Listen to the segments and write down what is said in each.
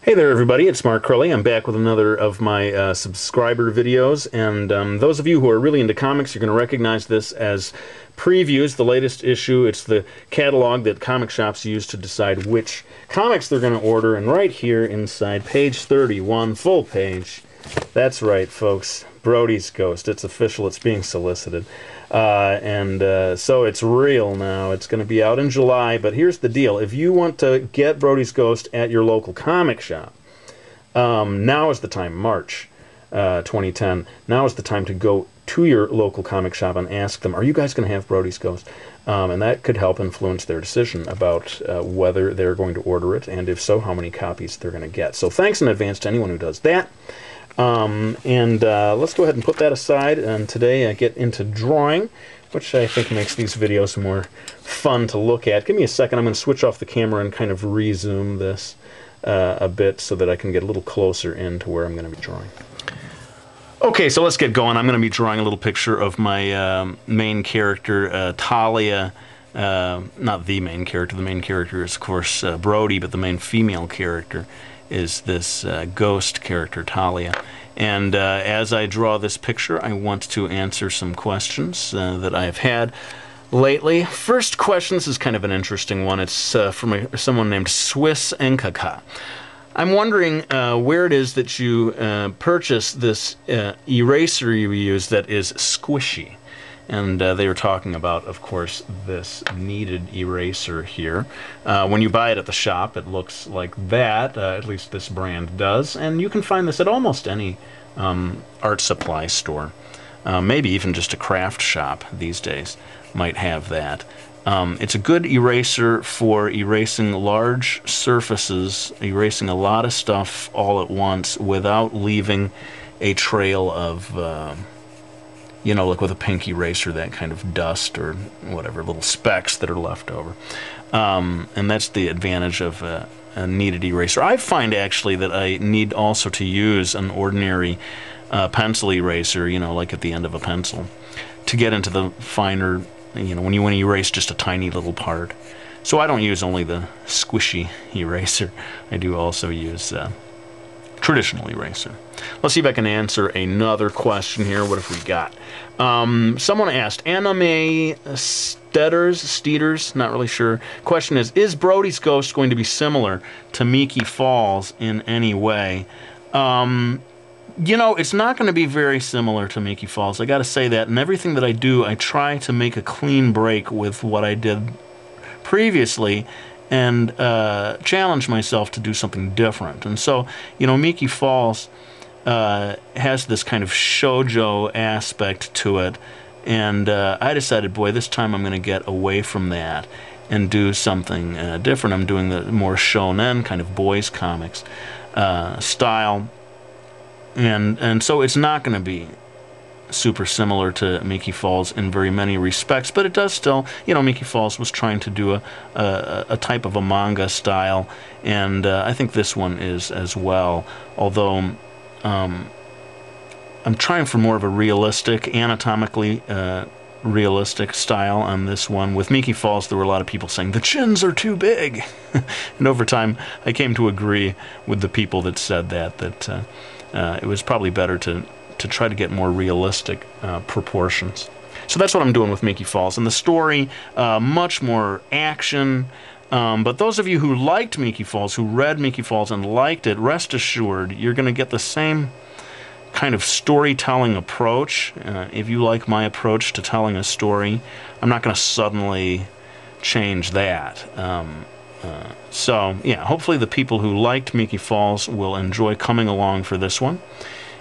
Hey there everybody, it's Mark Crowley. I'm back with another of my subscriber videos, and those of you who are really into comics, you're going to recognize this as previews, the latest issue. It's the catalog that comic shops use to decide which comics they're going to order, and right here inside page 31, full page, that's right folks, Brody's Ghost. It's official, it's being solicited. So it's real now. It's going to be out in July, but here's the deal. If you want to get Brody's Ghost at your local comic shop, now is the time, March 2010, now is the time to go to your local comic shop and ask them, are you guys going to have Brody's Ghost? And that could help influence their decision about whether they're going to order it, and if so, how many copies they're going to get. So thanks in advance to anyone who does that. Let's go ahead and put that aside, and today I get into drawing, which I think makes these videos more fun to look at. Give me a second, I'm going to switch off the camera and kind of rezoom this a bit so that I can get a little closer into where I'm going to be drawing. Okay, so let's get going. I'm going to be drawing a little picture of my main character, Talia. Not the main character is of course Brody, but the main female character is this ghost character, Talia. And as I draw this picture, I want to answer some questions that I've had lately. First question, this is kind of an interesting one. It's from someone named Swiss Nkaka. I'm wondering where it is that you purchase this eraser you use that is squishy. And they were talking about, of course, this kneaded eraser here. When you buy it at the shop, it looks like that, at least this brand does, and you can find this at almost any art supply store. Maybe even just a craft shop these days might have that. It's a good eraser for erasing large surfaces, erasing a lot of stuff all at once without leaving a trail of you know, like with a pink eraser, that kind of dust or whatever, little specks that are left over. And that's the advantage of a kneaded eraser. I find actually that I need also to use an ordinary pencil eraser, you know, like at the end of a pencil, to get into the finer, you know, when you want to erase just a tiny little part. So I don't use only the squishy eraser. I do also use traditional eraser. Let's see if I can answer another question here. What have we got? Someone asked, Anime Steeders, not really sure. Question is Brody's Ghost going to be similar to Miki Falls in any way? You know, it's not going to be very similar to Miki Falls. I got to say that. And everything that I do, I try to make a clean break with what I did previously and challenge myself to do something different. And so, you know, Miki Falls has this kind of shoujo aspect to it, and I decided, boy, this time I'm going to get away from that and do something different. I'm doing the more shonen kind of boys comics style, and so it's not going to be super similar to Miki Falls in very many respects, but it does still, you know, Miki Falls was trying to do a type of a manga style, and I think this one is as well, although I'm trying for more of a realistic, anatomically realistic style on this one. With Miki Falls, there were a lot of people saying, the chins are too big. And over time, I came to agree with the people that said that it was probably better to try to get more realistic proportions. So that's what I'm doing with Miki Falls. And the story, much more action. But those of you who liked Miki Falls, who read Miki Falls and liked it, rest assured you're going to get the same kind of storytelling approach. If you like my approach to telling a story, I'm not going to suddenly change that. So, yeah, hopefully the people who liked Miki Falls will enjoy coming along for this one.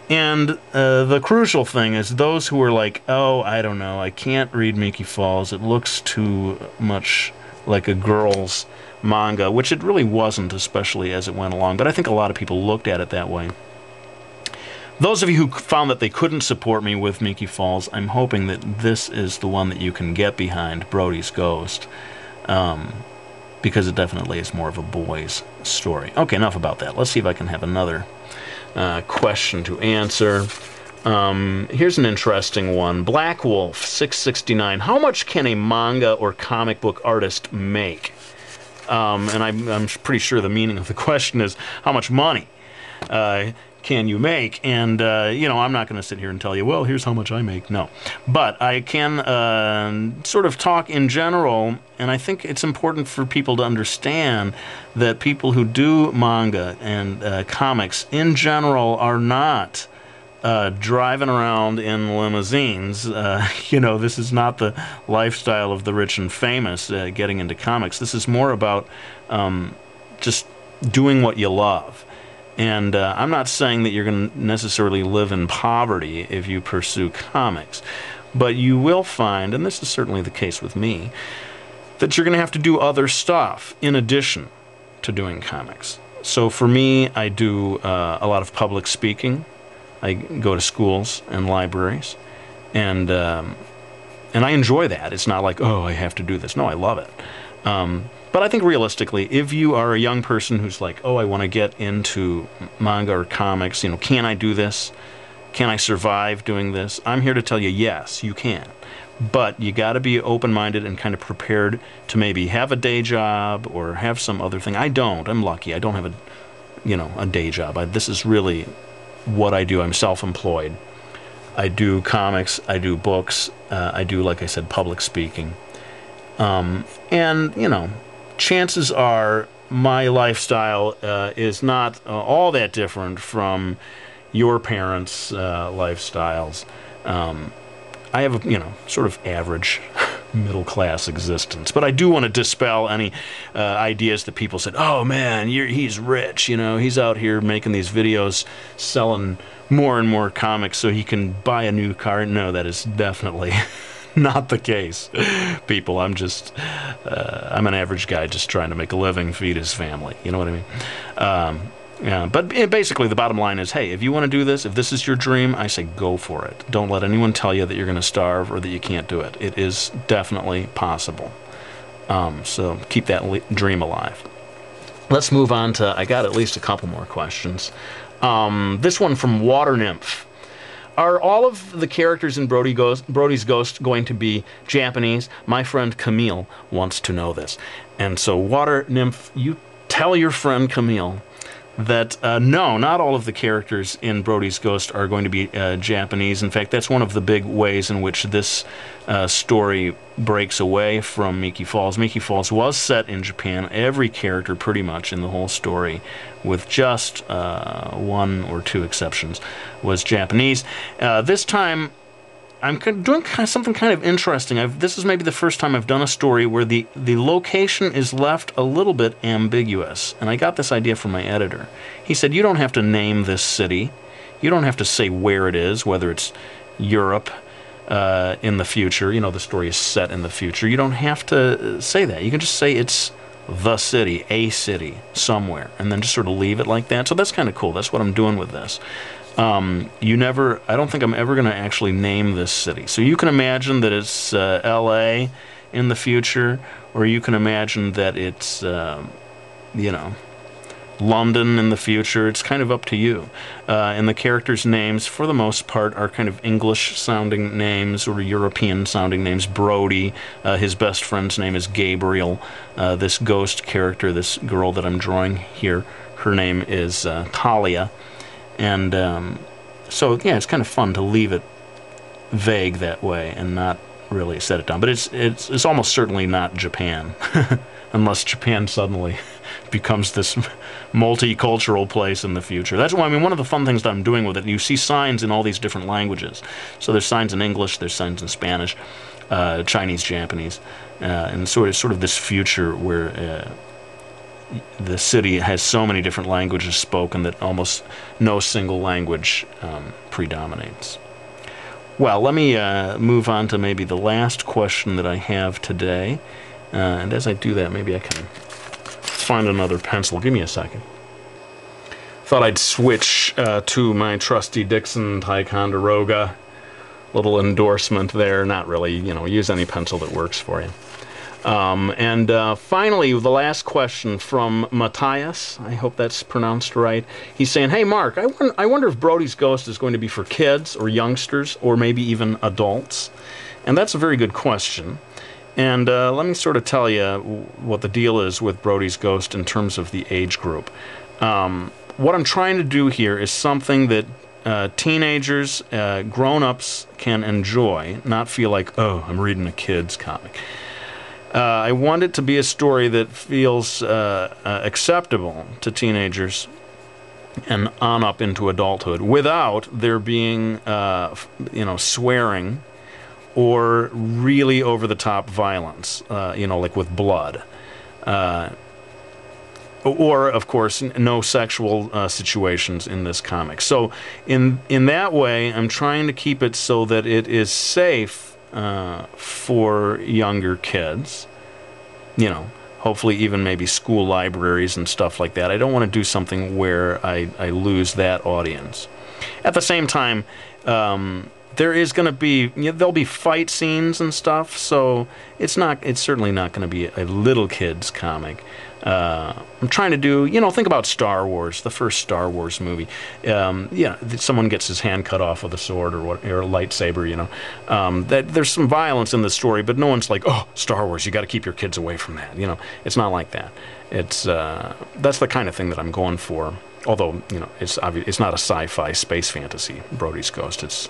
And the crucial thing is those who are like, oh, I don't know, I can't read Miki Falls, it looks too much like a girl's manga, which it really wasn't, especially as it went along, but I think a lot of people looked at it that way. Those of you who found that they couldn't support me with Miki Falls, I'm hoping that this is the one that you can get behind, Brody's Ghost, because it definitely is more of a boy's story. Okay, enough about that. Let's see if I can have another question to answer. Here's an interesting one. Black Wolf 669. How much can a manga or comic book artist make? And I'm pretty sure the meaning of the question is, how much money can you make? And, you know, I'm not going to sit here and tell you, well, here's how much I make. No. But I can sort of talk in general, and I think it's important for people to understand that people who do manga and comics in general are not driving around in limousines. You know, this is not the lifestyle of the rich and famous getting into comics. This is more about just doing what you love. And I'm not saying that you're going to necessarily live in poverty if you pursue comics, but you will find, and this is certainly the case with me, that you're going to have to do other stuff in addition to doing comics. So for me, I do a lot of public speaking. I go to schools and libraries, and I enjoy that. It's not like, oh, I have to do this. No, I love it. But I think realistically, if you are a young person who's like, oh, I want to get into manga or comics, you know, can I do this? Can I survive doing this? I'm here to tell you, yes, you can. But you got to be open-minded and kind of prepared to maybe have a day job or have some other thing. I don't. I'm lucky. I don't have a day job. This is really what I do. I'm self-employed. I do comics. I do books. I do, like I said, public speaking. And, you know, chances are my lifestyle is not all that different from your parents' lifestyles. I have a, sort of average middle-class existence. But I do want to dispel any ideas that people said, oh, man, he's rich, he's out here making these videos, selling more and more comics so he can buy a new car. No, that is definitely not the case, people. I'm an average guy just trying to make a living, feed his family. You know what I mean? Yeah, but basically the bottom line is, hey, if you want to do this, if this is your dream, I say go for it. Don't let anyone tell you that you're going to starve or that you can't do it. It is definitely possible. So keep that dream alive. Let's move on to, I got at least a couple more questions. This one from Water Nymph. Are all of the characters in Brody's Ghost going to be Japanese? My friend Camille wants to know this. And so, Water Nymph, you tell your friend Camille that no, not all of the characters in Brody's Ghost are going to be Japanese. In fact, that's one of the big ways in which this story breaks away from Miki Falls. Miki Falls was set in Japan. Every character, pretty much, in the whole story, with just one or two exceptions, was Japanese. This time, I'm doing something kind of interesting. This is maybe the first time I've done a story where the location is left a little bit ambiguous. And I got this idea from my editor. He said, you don't have to name this city. You don't have to say where it is, whether it's Europe in the future. The story is set in the future. You don't have to say that. You can just say it's the city, a city, somewhere, and then just sort of leave it like that. So that's kind of cool. That's what I'm doing with this. I don't think I'm ever going to actually name this city. So you can imagine that it's L.A. in the future, or you can imagine that it's, London in the future. It's kind of up to you. And the characters' names, for the most part, are kind of English-sounding names or European-sounding names. Brody, his best friend's name is Gabriel. This ghost character, this girl that I'm drawing here, her name is Talia. And so, yeah, it's kind of fun to leave it vague that way and not really set it down. But it's almost certainly not Japan, unless Japan suddenly becomes this multicultural place in the future. That's why, one of the fun things that I'm doing with it, you see signs in all these different languages. So there's signs in English, there's signs in Spanish, Chinese, Japanese, and sort of this future where the city has so many different languages spoken that almost no single language predominates. Well, let me move on to maybe the last question that I have today. And as I do that, maybe I can find another pencil. Give me a second. Thought I'd switch to my trusty Dixon Ticonderoga. Little endorsement there. Not really, use any pencil that works for you. And finally, the last question from Matthias. I hope that's pronounced right. He's saying, hey, Mark, I wonder if Brody's Ghost is going to be for kids or youngsters or maybe even adults. And that's a very good question. And let me sort of tell you what the deal is with Brody's Ghost in terms of the age group. What I'm trying to do here is something that teenagers, grown-ups can enjoy, not feel like, oh, I'm reading a kid's comic. I want it to be a story that feels acceptable to teenagers and on up into adulthood without there being, swearing or really over-the-top violence, like with blood. Or, of course, no sexual situations in this comic. So, in that way, I'm trying to keep it so that it is safe for younger kids. Hopefully even maybe school libraries and stuff like that. I don't want to do something where I lose that audience. At the same time, there is going to be, there'll be fight scenes and stuff, so it's certainly not going to be a little kid's comic. I'm trying to do, think about Star Wars, the first Star Wars movie. Someone gets his hand cut off with a sword or a lightsaber, there's some violence in the story, but no one's like, oh, Star Wars, you got to keep your kids away from that. It's not like that. It's that's the kind of thing that I'm going for. Although, it's not a sci-fi space fantasy, Brody's Ghost. It's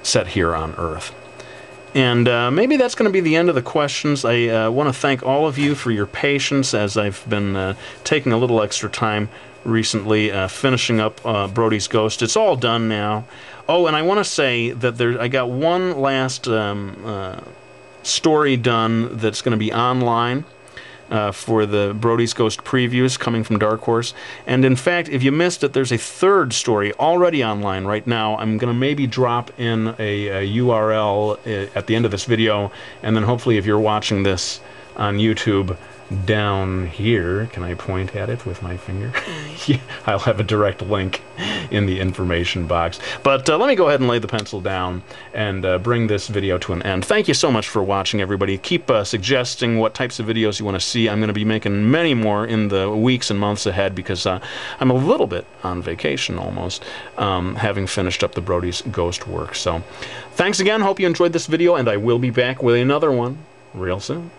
set here on Earth. And maybe that's going to be the end of the questions. I want to thank all of you for your patience as I've been taking a little extra time recently finishing up Brody's Ghost. It's all done now. Oh, and I want to say that I got one last story done that's going to be online. For the Brody's Ghost previews coming from Dark Horse. And in fact, if you missed it, there's a third story already online right now. I'm going to maybe drop in a URL at the end of this video, and then hopefully if you're watching this on YouTube down here, can I point at it with my finger? Yeah, I'll have a direct link in the information box. But let me go ahead and lay the pencil down and bring this video to an end. Thank you so much for watching, everybody. Keep suggesting what types of videos you want to see. I'm going to be making many more in the weeks and months ahead because I'm a little bit on vacation almost, having finished up the Brody's Ghost work. So thanks again. Hope you enjoyed this video, and I will be back with another one real soon.